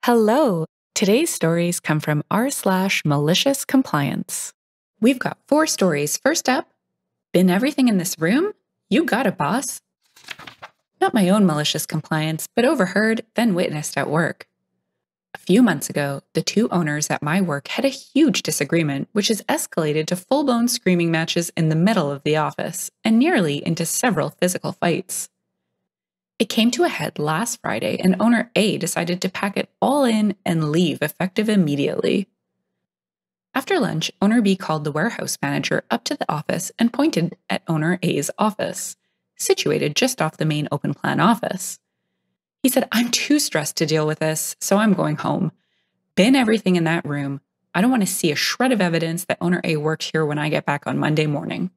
Hello! Today's stories come from r/MaliciousCompliance. We've got 4 stories. First up, been everything in this room? You got it, boss. Not my own malicious compliance, but overheard, then witnessed at work. A few months ago, the 2 owners at my work had a huge disagreement, which has escalated to full-blown screaming matches in the middle of the office and nearly into several physical fights. It came to a head last Friday, and owner A decided to pack it all in and leave effective immediately. After lunch, owner B called the warehouse manager up to the office and pointed at owner A's office, situated just off the main open plan office. He said, "I'm too stressed to deal with this, so I'm going home. Bin everything in that room. I don't want to see a shred of evidence that owner A worked here when I get back on Monday morning."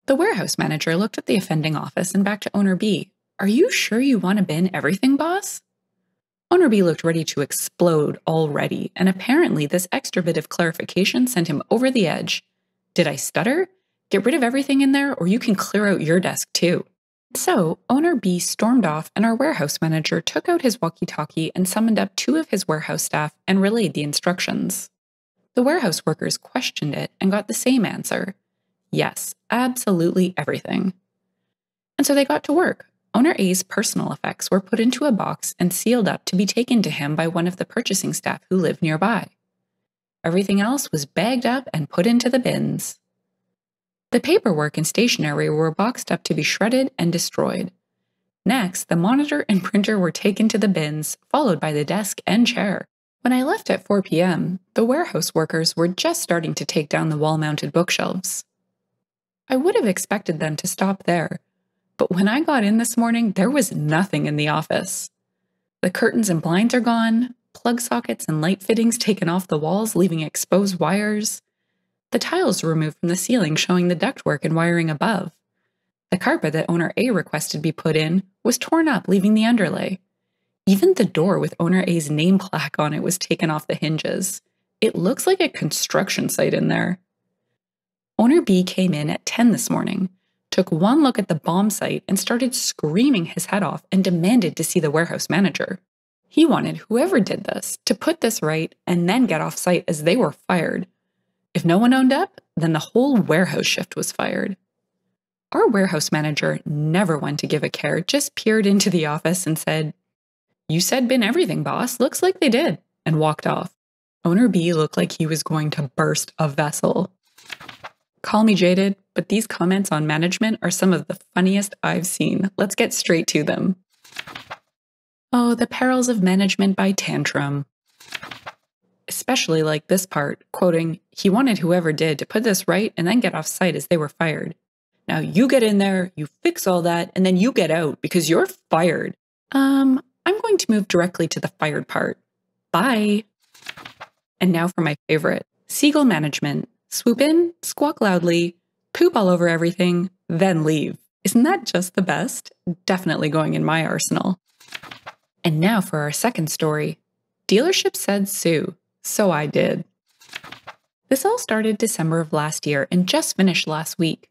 The warehouse manager looked at the offending office and back to owner B. "Are you sure you want to bin everything, boss?" Owner B looked ready to explode already, and apparently this extra bit of clarification sent him over the edge. "Did I stutter? Get rid of everything in there, or you can clear out your desk too." So, owner B stormed off, and our warehouse manager took out his walkie-talkie and summoned up 2 of his warehouse staff and relayed the instructions. The warehouse workers questioned it and got the same answer. Yes, absolutely everything. And so they got to work. Owner A's personal effects were put into a box and sealed up to be taken to him by one of the purchasing staff who lived nearby. Everything else was bagged up and put into the bins. The paperwork and stationery were boxed up to be shredded and destroyed. Next, the monitor and printer were taken to the bins, followed by the desk and chair. When I left at 4 p.m., the warehouse workers were just starting to take down the wall-mounted bookshelves. I would have expected them to stop there, but when I got in this morning, there was nothing in the office. The curtains and blinds are gone, plug sockets and light fittings taken off the walls, leaving exposed wires. The tiles were removed from the ceiling, showing the ductwork and wiring above. The carpet that owner A requested be put in was torn up, leaving the underlay. Even the door with owner A's name plaque on it was taken off the hinges. It looks like a construction site in there. Owner B came in at 10 this morning, took one look at the bomb site, and started screaming his head off and demanded to see the warehouse manager. He wanted whoever did this to put this right and then get off site as they were fired. If no one owned up, then the whole warehouse shift was fired. Our warehouse manager never went to give a care, just peered into the office and said, "You said bin everything, boss. Looks like they did," and walked off. Owner B looked like he was going to burst a vessel. Call me jaded, but these comments on management are some of the funniest I've seen. Let's get straight to them. Oh, the perils of management by tantrum. Especially like this part, quoting, "He wanted whoever did to put this right and then get off site as they were fired. Now you get in there, you fix all that, and then you get out because you're fired." I'm going to move directly to the fired part. Bye. And now for my favorite, seagull management. Swoop in, squawk loudly, poop all over everything, then leave. Isn't that just the best? Definitely going in my arsenal. And now for our second story. Dealership said sue, so I did. This all started December of last year and just finished last week.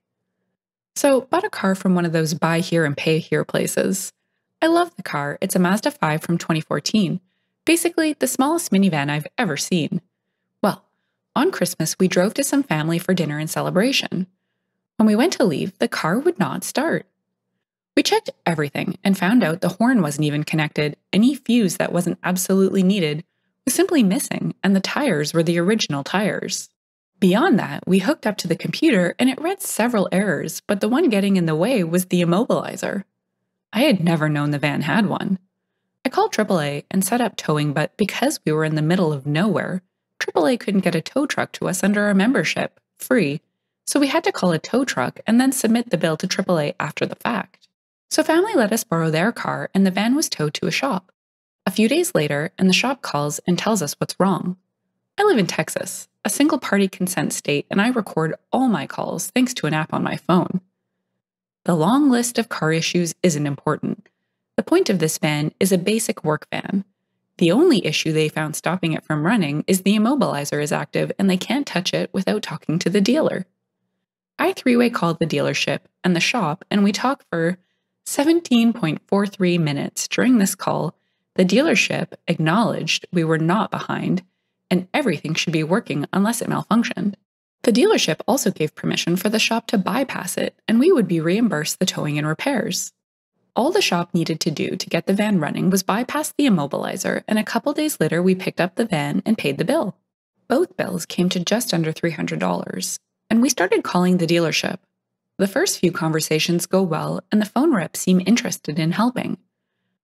So, bought a car from one of those buy here and pay here places. I love the car. It's a Mazda 5 from 2014. Basically, the smallest minivan I've ever seen. Well, on Christmas, we drove to some family for dinner and celebration. When we went to leave, the car would not start. We checked everything and found out the horn wasn't even connected, any fuse that wasn't absolutely needed was simply missing, and the tires were the original tires. Beyond that, we hooked up to the computer and it read several errors, but the one getting in the way was the immobilizer. I had never known the van had one. I called AAA and set up towing, but because we were in the middle of nowhere, AAA couldn't get a tow truck to us under our membership, free, so we had to call a tow truck and then submit the bill to AAA after the fact. So family let us borrow their car and the van was towed to a shop. A few days later, and the shop calls and tells us what's wrong. I live in Texas, a single-party consent state, and I record all my calls thanks to an app on my phone. The long list of car issues isn't important. The point of this van is a basic work van. The only issue they found stopping it from running is the immobilizer is active and they can't touch it without talking to the dealer. I three-way called the dealership and the shop, and we talked for 17.43 minutes. During this call, The dealership acknowledged we were not behind, and everything should be working unless it malfunctioned. The dealership also gave permission for the shop to bypass it, and we would be reimbursed the towing and repairs. All the shop needed to do to get the van running was bypass the immobilizer, and a couple days later we picked up the van and paid the bill. Both bills came to just under $300, and we started calling the dealership. The first few conversations go well, and the phone reps seem interested in helping.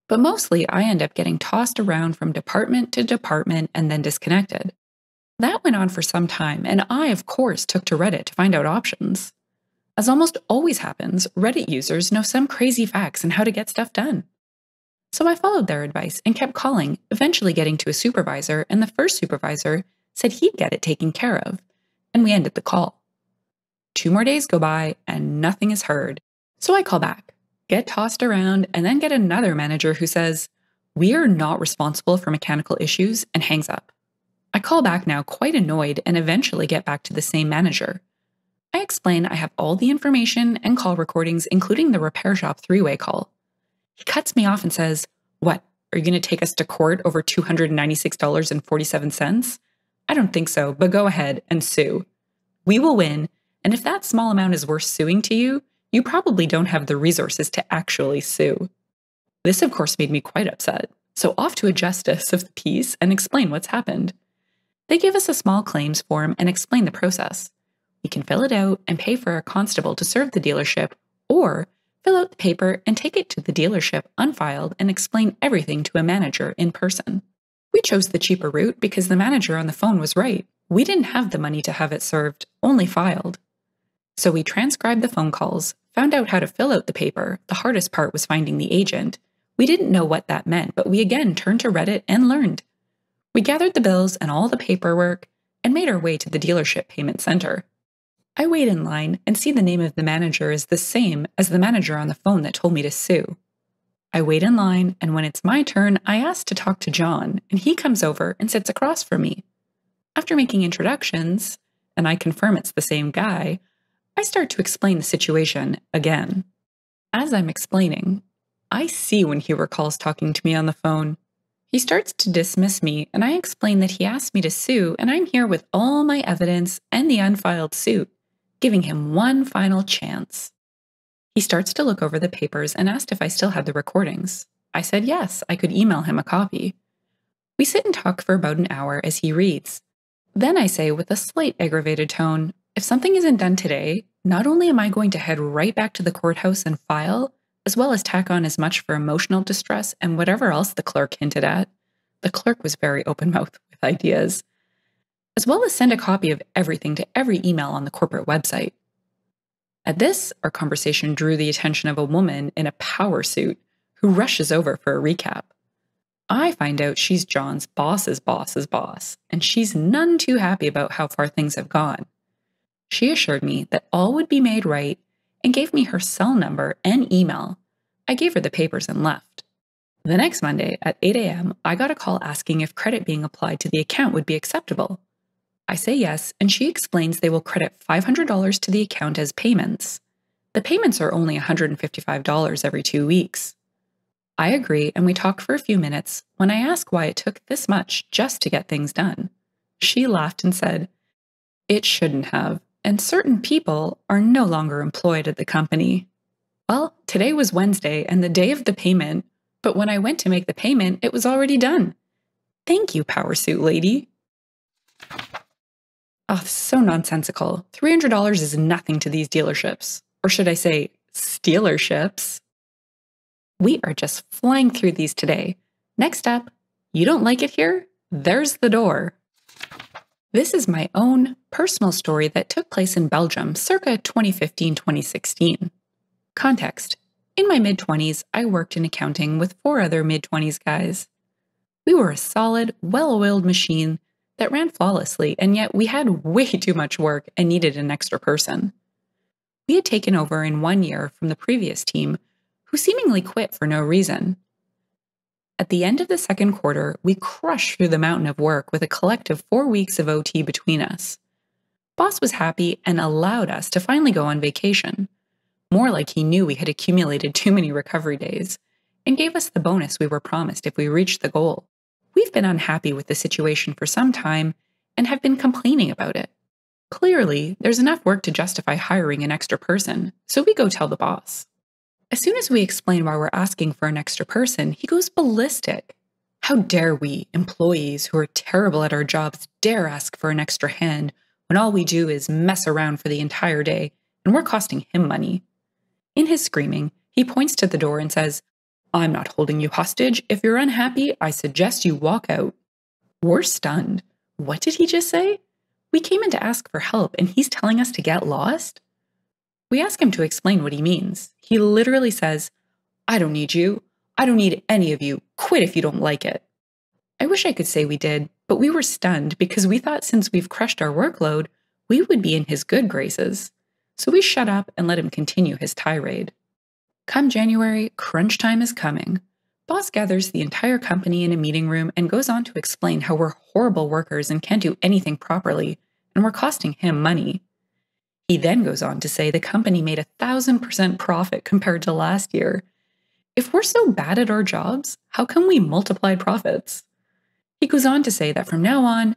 But mostly I end up getting tossed around from department to department and then disconnected. That went on for some time, and I, of course, took to Reddit to find out options. As almost always happens, Reddit users know some crazy facts on how to get stuff done. So I followed their advice and kept calling, eventually getting to a supervisor, and the first supervisor said he'd get it taken care of, and we ended the call. 2 more days go by, and nothing is heard. So I call back, get tossed around, and then get another manager who says, "We are not responsible for mechanical issues," and hangs up. I call back now quite annoyed and eventually get back to the same manager. I explain I have all the information and call recordings, including the repair shop 3-way call. He cuts me off and says, "What, are you going to take us to court over $296.47? I don't think so, but go ahead and sue. We will win, and if that small amount is worth suing to you, you probably don't have the resources to actually sue." This, of course, made me quite upset, so off to a justice of the peace and explain what's happened. They give us a small claims form and explain the process. We can fill it out and pay for a constable to serve the dealership, or fill out the paper and take it to the dealership unfiled and explain everything to a manager in person. We chose the cheaper route because the manager on the phone was right. We didn't have the money to have it served, only filed. So we transcribed the phone calls, found out how to fill out the paper. The hardest part was finding the agent. We didn't know what that meant, but we again turned to Reddit and learned. We gathered the bills and all the paperwork and made our way to the dealership payment center. I wait in line and see the name of the manager is the same as the manager on the phone that told me to sue. I wait in line, and when it's my turn, I ask to talk to John, and he comes over and sits across from me. After making introductions, and I confirm it's the same guy, I start to explain the situation again. As I'm explaining, I see when he recalls talking to me on the phone. He starts to dismiss me, and I explain that he asked me to sue, and I'm here with all my evidence and the unfiled suit, giving him one final chance. He starts to look over the papers and asked if I still had the recordings. I said yes, I could email him a copy. We sit and talk for about an hour as he reads. Then I say with a slight aggravated tone, if something isn't done today, not only am I going to head right back to the courthouse and file, as well as tack on as much for emotional distress and whatever else the clerk hinted at. The clerk was very open-mouthed with ideas. As well as send a copy of everything to every email on the corporate website. At this, our conversation drew the attention of a woman in a power suit who rushes over for a recap. I find out she's John's boss's boss's boss, and she's none too happy about how far things have gone. She assured me that all would be made right and gave me her cell number and email. I gave her the papers and left. The next Monday at 8 a.m., I got a call asking if credit being applied to the account would be acceptable. I say yes, and she explains they will credit $500 to the account as payments. The payments are only $155 every 2 weeks. I agree, and we talk for a few minutes when I ask why it took this much just to get things done. She laughed and said, "It shouldn't have, and certain people are no longer employed at the company." Well, today was Wednesday and the day of the payment, but when I went to make the payment, it was already done. Thank you, Power Suit Lady. Oh, this is so nonsensical. $300 is nothing to these dealerships. Or should I say, stealerships? We are just flying through these today. Next up, you don't like it here? There's the door. This is my own personal story that took place in Belgium circa 2015-2016. Context. In my mid-20s, I worked in accounting with 4 other mid-20s guys. We were a solid, well-oiled machine that ran flawlessly, and yet we had way too much work and needed an extra person. We had taken over in 1 year from the previous team, who seemingly quit for no reason. At the end of the second quarter, we crushed through the mountain of work with a collective 4 weeks of OT between us. Boss was happy and allowed us to finally go on vacation. More like he knew we had accumulated too many recovery days, and gave us the bonus we were promised if we reached the goal. We've been unhappy with the situation for some time and have been complaining about it. Clearly, there's enough work to justify hiring an extra person, so we go tell the boss. As soon as we explain why we're asking for an extra person, he goes ballistic. How dare we, employees who are terrible at our jobs, dare ask for an extra hand when all we do is mess around for the entire day and we're costing him money? In his screaming, he points to the door and says, "I'm not holding you hostage. If you're unhappy, I suggest you walk out." We're stunned. What did he just say? We came in to ask for help and he's telling us to get lost? We ask him to explain what he means. He literally says, "I don't need you. I don't need any of you. Quit if you don't like it." I wish I could say we did, but we were stunned because we thought since we've crushed our workload, we would be in his good graces. So we shut up and let him continue his tirade. Come January, crunch time is coming. Boss gathers the entire company in a meeting room and goes on to explain how we're horrible workers and can't do anything properly, and we're costing him money. He then goes on to say the company made 1,000% profit compared to last year. If we're so bad at our jobs, how come we multiplied profits? He goes on to say that from now on,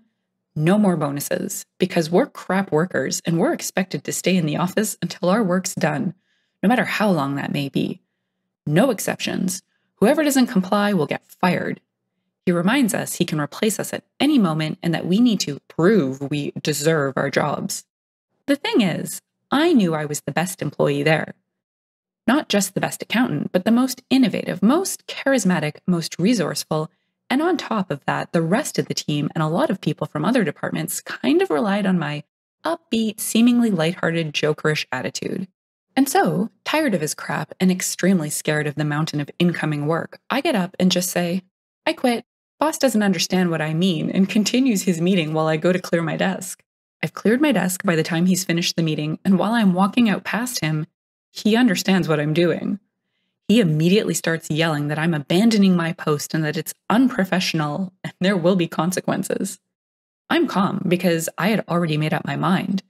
no more bonuses, because we're crap workers and we're expected to stay in the office until our work's done, no matter how long that may be. No exceptions. Whoever doesn't comply will get fired. He reminds us he can replace us at any moment and that we need to prove we deserve our jobs. The thing is, I knew I was the best employee there. Not just the best accountant, but the most innovative, most charismatic, most resourceful, and on top of that, the rest of the team and a lot of people from other departments kind of relied on my upbeat, seemingly lighthearted, jokerish attitude. And so, tired of his crap and extremely scared of the mountain of incoming work, I get up and just say, "I quit. Boss doesn't understand what I mean," and continues his meeting while I go to clear my desk. I've cleared my desk by the time he's finished the meeting, and while I'm walking out past him, he understands what I'm doing. He immediately starts yelling that I'm abandoning my post and that it's unprofessional and there will be consequences. I'm calm because I had already made up my mind.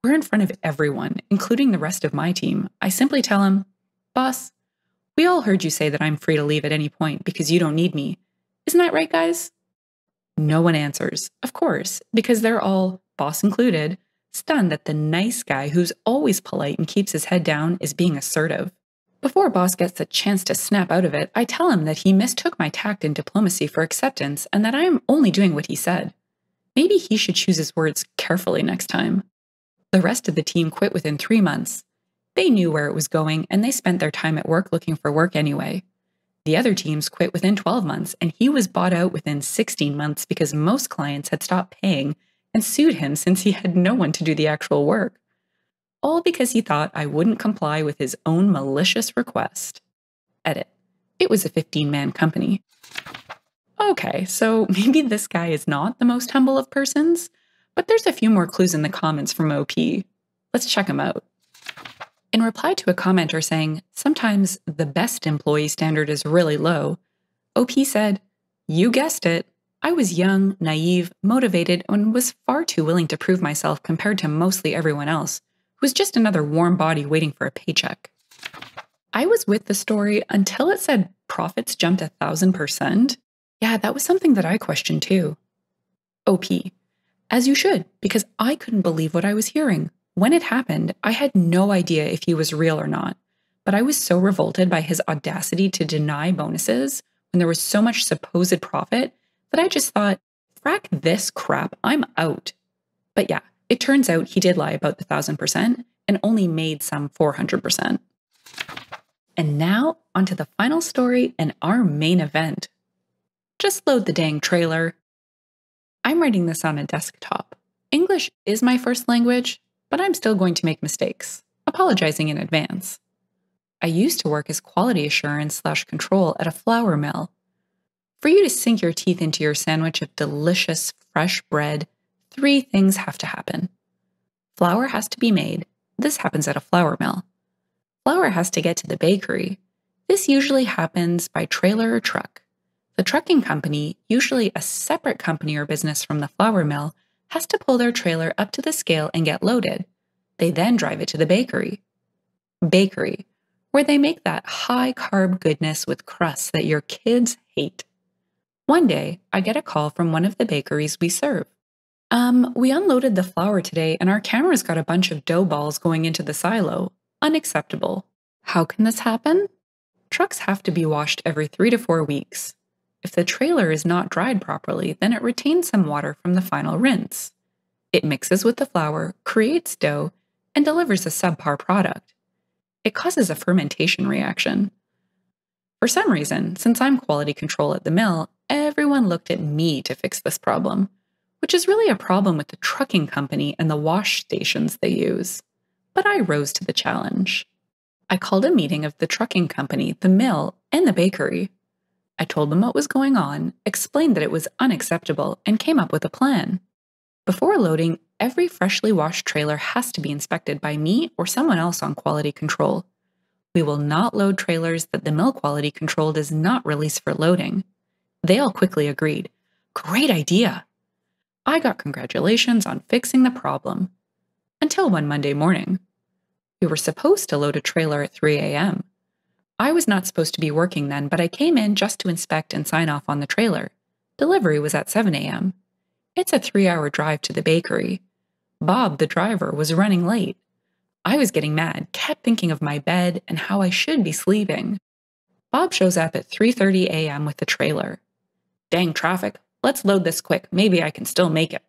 We're in front of everyone, including the rest of my team. I simply tell him, "Boss, we all heard you say that I'm free to leave at any point because you don't need me. Isn't that right, guys?" No one answers, of course, because they're all, boss included, stunned that the nice guy who's always polite and keeps his head down is being assertive. Before boss gets a chance to snap out of it, I tell him that he mistook my tact and diplomacy for acceptance and that I am only doing what he said. Maybe he should choose his words carefully next time. The rest of the team quit within 3 months. They knew where it was going and they spent their time at work looking for work anyway. The other teams quit within 12 months and he was bought out within 16 months because most clients had stopped paying and sued him since he had no one to do the actual work. All because he thought I wouldn't comply with his own malicious request. Edit. It was a 15-man company. Okay, so maybe this guy is not the most humble of persons, but there's a few more clues in the comments from OP. Let's check them out. In reply to a commenter saying, "Sometimes the best employee standard is really low," OP said, "You guessed it. I was young, naive, motivated, and was far too willing to prove myself compared to mostly everyone else, who was just another warm body waiting for a paycheck." I was with the story until it said profits jumped 1,000%. Yeah, that was something that I questioned too. OP. As you should, because I couldn't believe what I was hearing. When it happened, I had no idea if he was real or not, but I was so revolted by his audacity to deny bonuses when there was so much supposed profit that I just thought, frack this crap, I'm out. But yeah, it turns out he did lie about the 1,000% and only made some 400%. And now, onto the final story and our main event. Just load the dang trailer. I'm writing this on a desktop. English is my first language, but I'm still going to make mistakes, apologizing in advance. I used to work as quality assurance/control at a flour mill. For you to sink your teeth into your sandwich of delicious, fresh bread, 3 things have to happen. Flour has to be made. This happens at a flour mill. Flour has to get to the bakery. This usually happens by trailer or truck. The trucking company, usually a separate company or business from the flour mill, has to pull their trailer up to the scale and get loaded. They then drive it to the bakery. Bakery. where they make that high-carb goodness with crusts that your kids hate. One day, I get a call from one of the bakeries we serve. We unloaded the flour today and our camera's got a bunch of dough balls going into the silo. Unacceptable. How can this happen? Trucks have to be washed every 3 to 4 weeks. If the trailer is not dried properly, then it retains some water from the final rinse. It mixes with the flour, creates dough, and delivers a subpar product. It causes a fermentation reaction. For some reason, since I'm quality control at the mill, everyone looked at me to fix this problem, which is really a problem with the trucking company and the wash stations they use. But I rose to the challenge. I called a meeting of the trucking company, the mill, and the bakery. I told them what was going on, explained that it was unacceptable, and came up with a plan. Before loading, every freshly washed trailer has to be inspected by me or someone else on quality control. We will not load trailers that the mill quality control does not release for loading. They all quickly agreed. Great idea! I got congratulations on fixing the problem. Until one Monday morning. We were supposed to load a trailer at 3 a.m. I was not supposed to be working then, but I came in just to inspect and sign off on the trailer. Delivery was at 7 a.m. It's a 3-hour drive to the bakery. Bob, the driver, was running late. I was getting mad, kept thinking of my bed and how I should be sleeping. Bob shows up at 3:30 a.m. with the trailer. Dang traffic, let's load this quick, maybe I can still make it.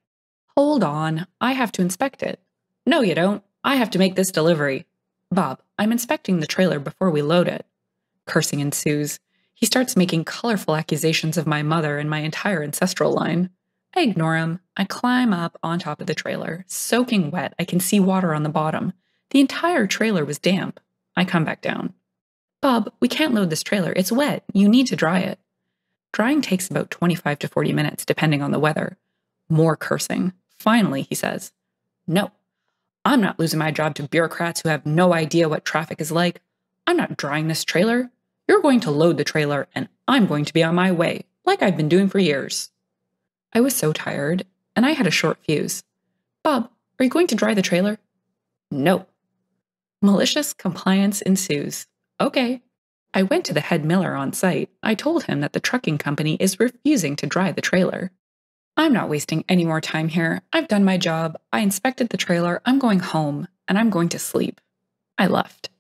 Hold on, I have to inspect it. No, you don't. I have to make this delivery. Bob, I'm inspecting the trailer before we load it. Cursing ensues. He starts making colorful accusations of my mother and my entire ancestral line. I ignore him. I climb up on top of the trailer. Soaking wet, I can see water on the bottom. The entire trailer was damp. I come back down. Bob, we can't load this trailer. It's wet. You need to dry it. Drying takes about 25 to 40 minutes, depending on the weather. More cursing. Finally, he says, No. I'm not losing my job to bureaucrats who have no idea what traffic is like. I'm not drying this trailer. You're going to load the trailer, and I'm going to be on my way, like I've been doing for years. I was so tired, and I had a short fuse. Bob, are you going to dry the trailer? No. Malicious compliance ensues. Okay. I went to the head miller on site. I told him that the trucking company is refusing to dry the trailer. I'm not wasting any more time here. I've done my job. I inspected the trailer. I'm going home, and I'm going to sleep. I left.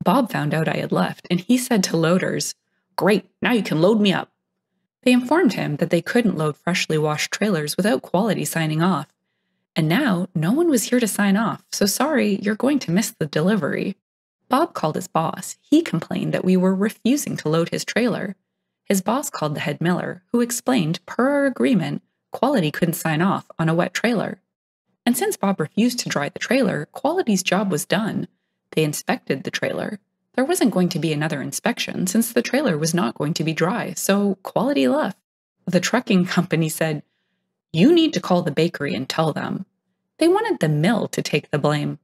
Bob found out I had left, and he said to loaders, Great, now you can load me up. They informed him that they couldn't load freshly washed trailers without quality signing off. And now, no one was here to sign off, so sorry, you're going to miss the delivery. Bob called his boss. He complained that we were refusing to load his trailer. His boss called the head miller, who explained, per our agreement, quality couldn't sign off on a wet trailer. And since Bob refused to dry the trailer, quality's job was done. They inspected the trailer. There wasn't going to be another inspection since the trailer was not going to be dry, so quality left. The trucking company said, You need to call the bakery and tell them. They wanted the mill to take the blame.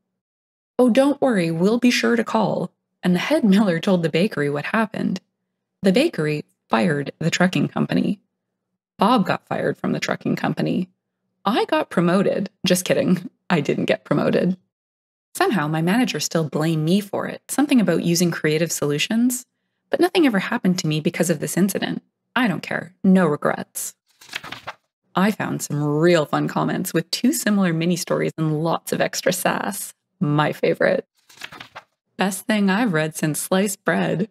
Oh, don't worry, we'll be sure to call. And the head miller told the bakery what happened. The bakery fired the trucking company. Bob got fired from the trucking company. I got promoted. Just kidding. I didn't get promoted. Somehow, my manager still blamed me for it, something about using creative solutions. But nothing ever happened to me because of this incident. I don't care. No regrets. I found some real fun comments with 2 similar mini stories and lots of extra sass. My favorite. Best thing I've read since sliced bread.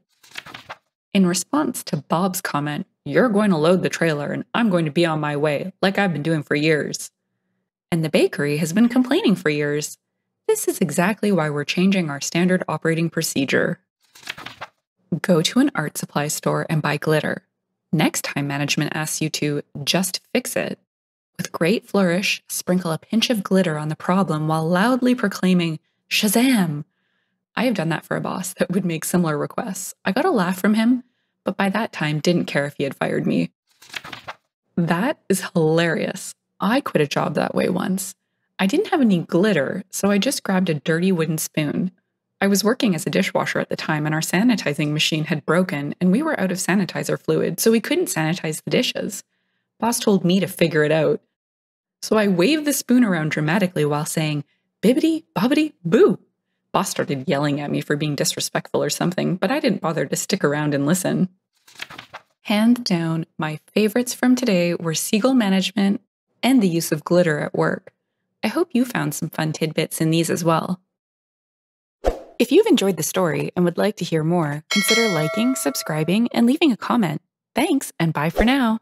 In response to Bob's comment, You're going to load the trailer and I'm going to be on my way, like I've been doing for years. And the bakery has been complaining for years. This is exactly why we're changing our standard operating procedure. Go to an art supply store and buy glitter. Next time management asks you to just fix it. With great flourish, sprinkle a pinch of glitter on the problem while loudly proclaiming, Shazam! I have done that for a boss that would make similar requests. I got a laugh from him, but by that time didn't care if he had fired me. That is hilarious. I quit a job that way once. I didn't have any glitter, so I just grabbed a dirty wooden spoon. I was working as a dishwasher at the time and our sanitizing machine had broken and we were out of sanitizer fluid, so we couldn't sanitize the dishes. Boss told me to figure it out. So I waved the spoon around dramatically while saying, Bibbidi, bobbidi, boo. Boss started yelling at me for being disrespectful or something, but I didn't bother to stick around and listen. Hands down, my favorites from today were seagull management and the use of glitter at work. I hope you found some fun tidbits in these as well. If you've enjoyed the story and would like to hear more, consider liking, subscribing, and leaving a comment. Thanks, and bye for now.